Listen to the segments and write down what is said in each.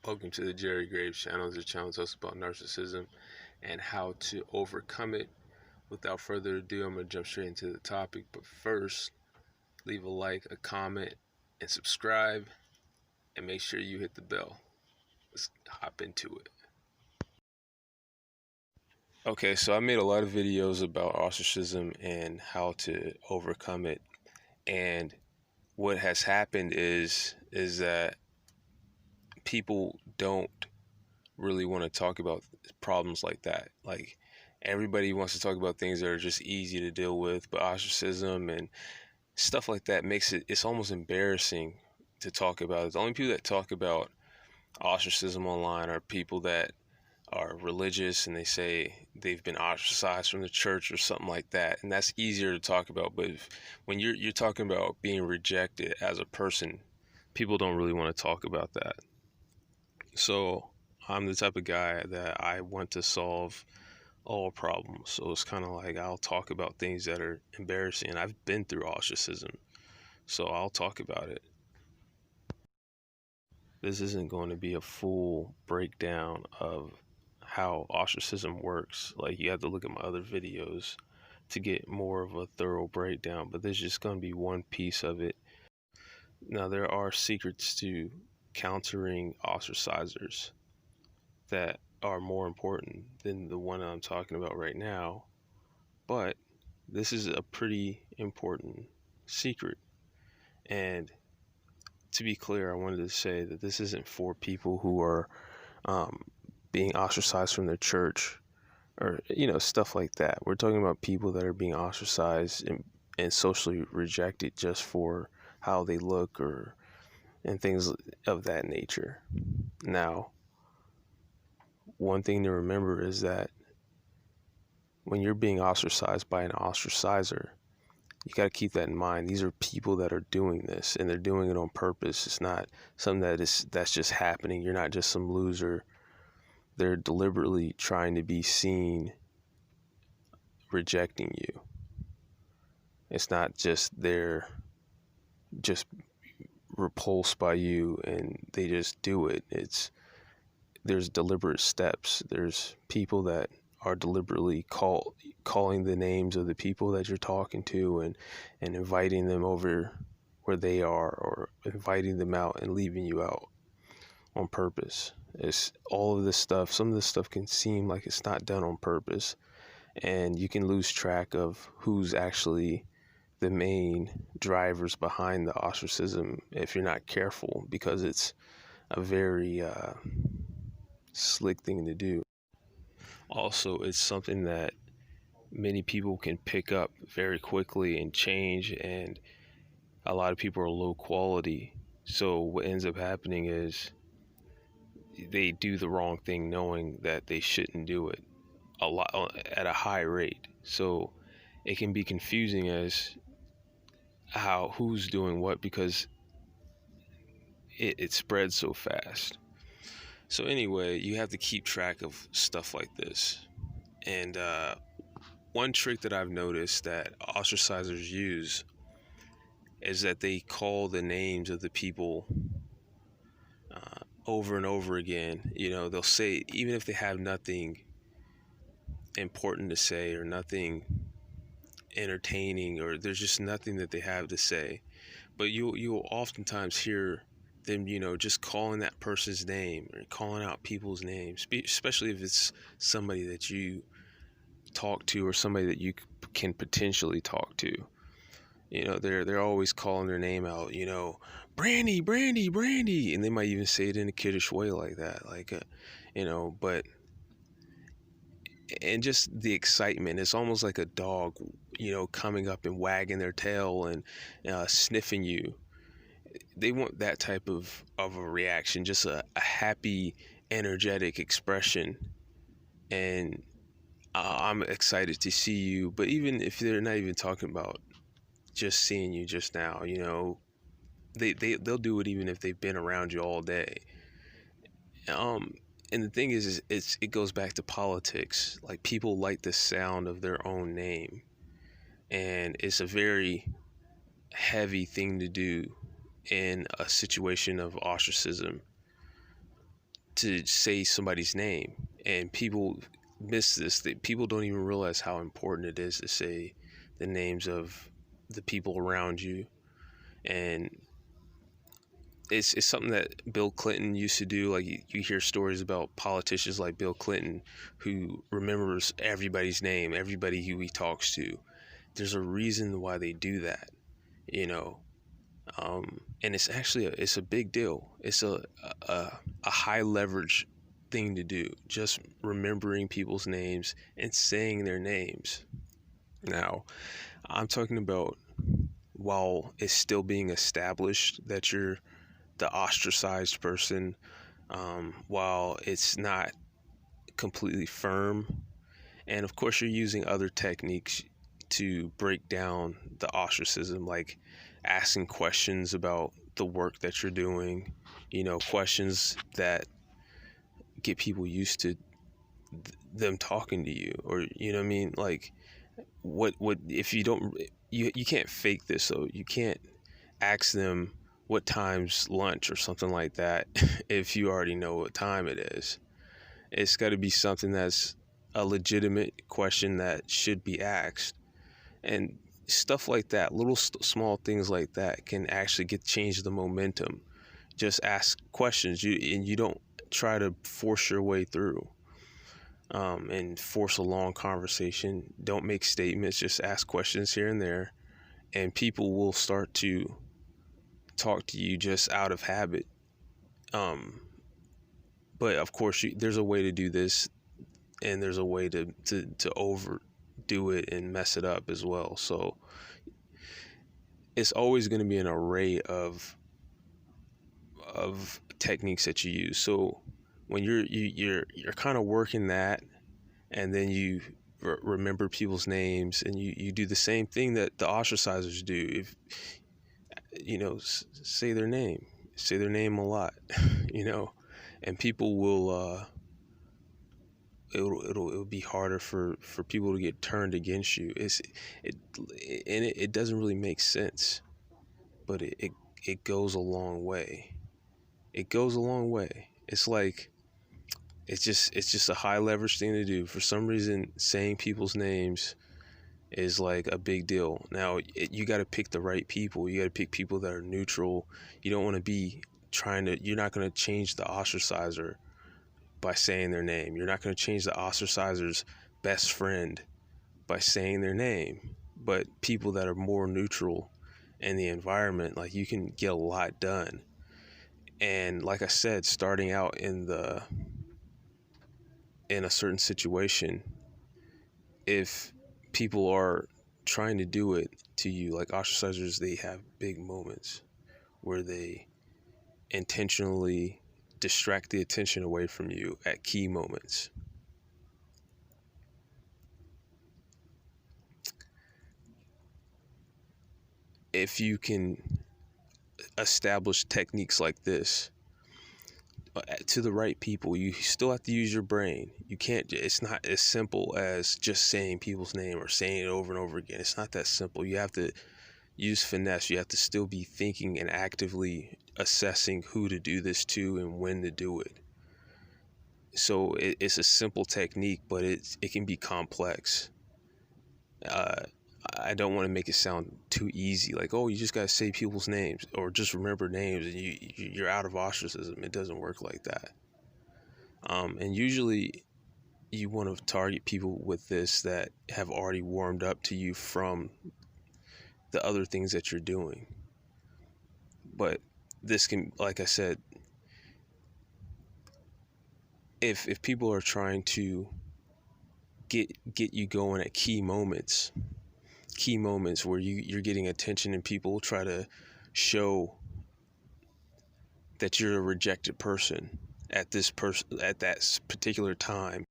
Welcome to the Jerry Graves channel. This channel talks about narcissism and how to overcome it. Without further ado, I'm going to jump straight into the topic. But first, leave a like, a comment, and subscribe. And make sure you hit the bell. Let's hop into it. Okay, so I made a lot of videos about ostracism and how to overcome it. And what has happened is that people don't really want to talk about problems like that. Like, everybody wants to talk about things that are just easy to deal with, but ostracism and stuff like that makes it's almost embarrassing to talk about. The only people that talk about ostracism online are people that are religious and they say they've been ostracized from the church or something like that, and that's easier to talk about. But when you're talking about being rejected as a person, people don't really want to talk about that. So I'm the type of guy that I want to solve all problems. So it's kind of like I'll talk about things that are embarrassing. I've been through ostracism, so I'll talk about it. This isn't going to be a full breakdown of how ostracism works. Like, you have to look at my other videos to get more of a thorough breakdown, but there's just going to be one piece of it. Now, there are secrets to countering ostracizers that are more important than the one I'm talking about right now, but this is a pretty important secret. And to be clear, I wanted to say that this isn't for people who are um, being ostracized from their church or stuff like that. We're talking about people that are being ostracized and socially rejected just for how they look or and things of that nature. Now, one thing to remember is that when you're being ostracized by an ostracizer, you got to keep that in mind. These are people that are doing this, and they're doing it on purpose. It's not something that's just happening. You're not just some loser. They're deliberately trying to be seen rejecting you. It's not just they're just repulsed by you and they just do it. There's deliberate steps. There's people that are deliberately calling the names of the people that you're talking to and inviting them over where they are, or inviting them out and leaving you out on purpose. It's all of this stuff. Some of this stuff can seem like it's not done on purpose, and you can lose track of who's actually the main drivers behind the ostracism if you're not careful, because it's a very slick thing to do. Also, it's something that many people can pick up very quickly and change, and a lot of people are low quality. So what ends up happening is they do the wrong thing knowing that they shouldn't do it a lot at a high rate. So it can be confusing as who's doing what, because it spreads so fast. So anyway, you have to keep track of stuff like this. And one trick that I've noticed that ostracizers use is that they call the names of the people over and over again. They'll say, even if they have nothing important to say or nothing entertaining, or there's just nothing that they have to say, but you'll oftentimes hear them, just calling that person's name or calling out people's names, especially if it's somebody that you talk to or somebody that you can potentially talk to. They're always calling their name out, Brandy, Brandy, Brandy, and they might even say it in a kiddish way like that, like but and just the excitement, it's almost like a dog, coming up and wagging their tail and sniffing you. They want that type of a reaction, just a happy, energetic expression. And I'm excited to see you. But even if they're not even talking about just seeing you just now, they'll do it even if they've been around you all day. And the thing is it goes back to politics. Like, people like the sound of their own name, and it's a very heavy thing to do in a situation of ostracism. to say somebody's name, and people miss this. That people don't even realize how important it is to say the names of the people around you. And it's something that Bill Clinton used to do. Like you hear stories about politicians like Bill Clinton who remembers everybody's name, everybody who he talks to. There's a reason why they do that, you know. And it's actually it's a big deal. It's a high leverage thing to do. Just remembering people's names and saying their names. Now, I'm talking about while it's still being established that you're the ostracized person, while it's not completely firm. And of course, you're using other techniques to break down the ostracism, like asking questions about the work that you're doing, questions that get people used to them talking to you, or, you know what I mean? Like, what, if you don't, you can't fake this, so you can't ask them what time's lunch or something like that if you already know what time it is. It's got to be something that's a legitimate question that should be asked. And stuff like that, little small things like that can actually change the momentum. Just ask questions, and you don't try to force your way through, and force a long conversation. Don't make statements, just ask questions here and there, and people will start to talk to you just out of habit. But of course, there's a way to do this, and there's a way to overdo it and mess it up as well. So it's always going to be an array of techniques that you use. So when you're kind of working that, and then you remember people's names, and you do the same thing that the ostracizers do. If say their name a lot, and people will it'll be harder for people to get turned against you. It doesn't really make sense, but it goes a long way. It goes a long way. It's like it's just a high leverage thing to do. For some reason, saying people's names is like a big deal. Now, you got to pick the right people. You got to pick people that are neutral. You don't want to be you're not going to change the ostracizer by saying their name. You're not going to change the ostracizer's best friend by saying their name. But people that are more neutral in the environment, like, you can get a lot done. And like I said, starting out in a certain situation, if people are trying to do it to you, like ostracizers, they have big moments where they intentionally distract the attention away from you at key moments. If you can establish techniques like this to the right people, you still have to use your brain. You can't, it's not as simple as just saying people's name or saying it over and over again. It's not that simple. You have to use finesse. You have to still be thinking and actively assessing who to do this to and when to do it. So it's a simple technique, but it can be complex. I don't want to make it sound too easy, like, oh, you just got to say people's names or just remember names and you're out of ostracism. It doesn't work like that. And usually you want to target people with this that have already warmed up to you from the other things that you're doing. But this can, like I said, if people are trying to get you going at key moments where you're getting attention, and people try to show that you're a rejected person at that particular time,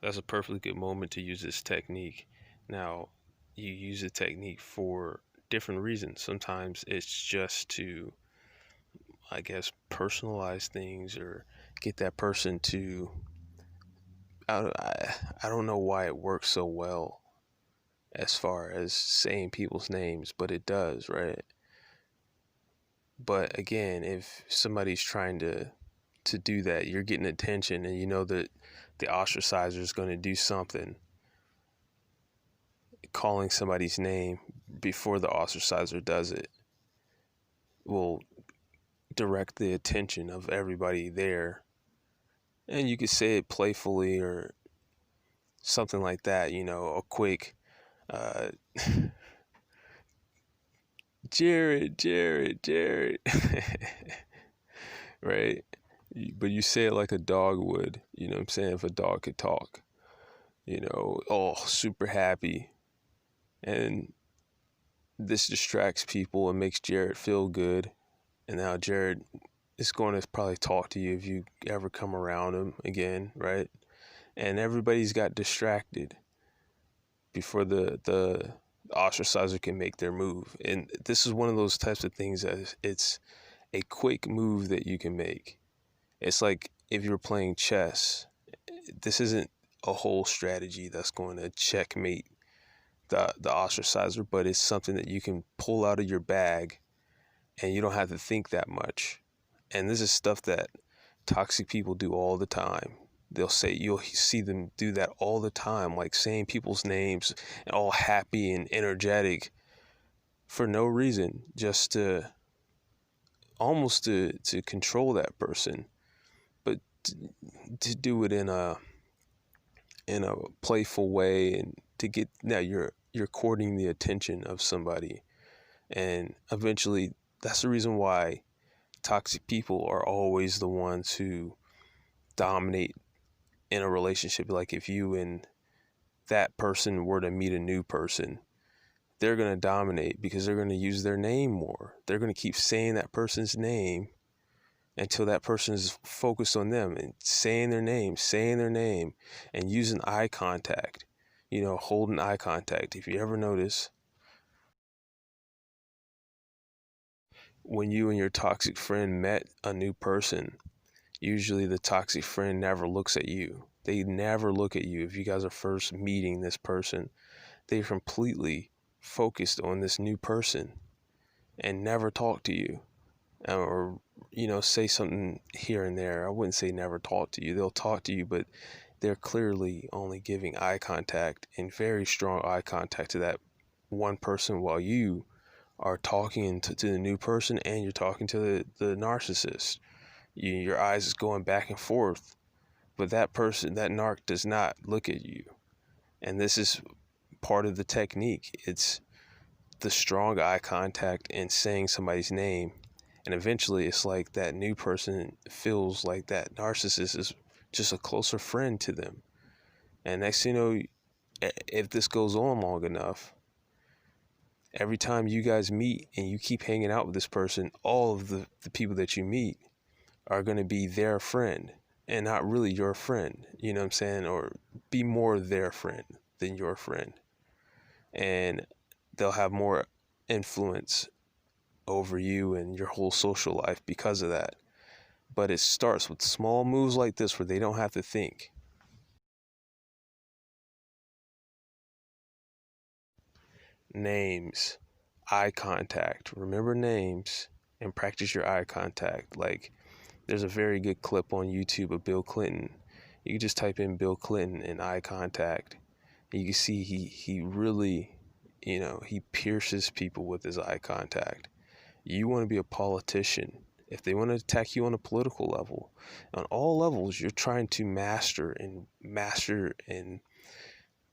that's a perfectly good moment to use this technique. Now, you use the technique for different reasons. Sometimes it's just to, I guess, personalize things or get that person to, I don't know why it works so well as far as saying people's names, but it does, right? But again, if somebody's trying to to do that. You're getting attention, and you know that the ostracizer is going to do something, calling somebody's name before the ostracizer does it will direct the attention of everybody there. And you could say it playfully or something like that, a quick, uh, Jared, right? But you say it like a dog would, you know what I'm saying? If a dog could talk, oh, super happy. And this distracts people and makes Jared feel good. And now Jared is going to probably talk to you if you ever come around him again, right? And everybody's got distracted before the ostracizer can make their move. And this is one of those types of things that it's a quick move that you can make. It's like if you're playing chess, this isn't a whole strategy that's going to checkmate the ostracizer, but it's something that you can pull out of your bag and you don't have to think that much. And this is stuff that toxic people do all the time. You'll see them do that all the time, like saying people's names and all happy and energetic for no reason, just to almost to control that person, but to do it in a playful way, and to get now you're courting the attention of somebody. And eventually that's the reason why toxic people are always the ones who dominate in a relationship. Like if you and that person were to meet a new person, they're going to dominate because they're going to use their name more. They're going to keep saying that person's name until that person is focused on them and saying their name, and using eye contact, holding eye contact. If you ever notice, when you and your toxic friend met a new person, usually the toxic friend never looks at you. They never look at you. If you guys are first meeting this person, they're completely focused on this new person and never talk to you, or say something here and there. I wouldn't say never talk to you. They'll talk to you, but they're clearly only giving eye contact, and very strong eye contact, to that one person, while you are talking to the new person, and you're talking to the narcissist. Your eyes is going back and forth, but that person, that narc, does not look at you. And this is part of the technique. It's the strong eye contact and saying somebody's name. And eventually it's like that new person feels like that narcissist is just a closer friend to them. And next thing you know, if this goes on long enough, every time you guys meet and you keep hanging out with this person, all of the people that you meet are going to be their friend and not really your friend, you know what I'm saying? Or be more their friend than your friend. And they'll have more influence over you and your whole social life because of that. But it starts with small moves like this where they don't have to think. Names, eye contact. Remember names and practice your eye contact. Like, there's a very good clip on YouTube of Bill Clinton. You can just type in Bill Clinton and eye contact. And you can see he really, he pierces people with his eye contact. You want to be a politician. If they want to attack you on a political level, on all levels, you're trying to master and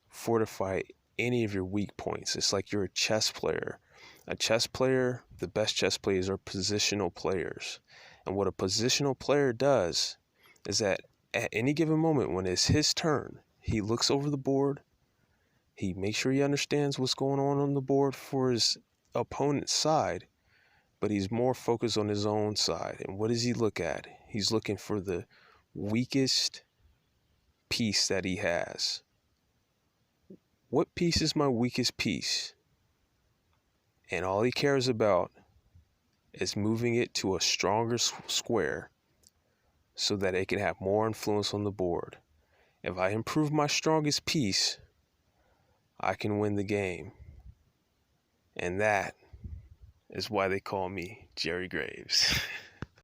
fortify any of your weak points. It's like you're a chess player. A chess player, the best chess players are positional players. And what a positional player does is that at any given moment when it's his turn, he looks over the board, he makes sure he understands what's going on the board for his opponent's side, but he's more focused on his own side. And what does he look at? He's looking for the weakest piece that he has. What piece is my weakest piece? And all he cares about is moving it to a stronger square so that it can have more influence on the board. If I improve my strongest piece, I can win the game. And that is why they call me Jerry Graves.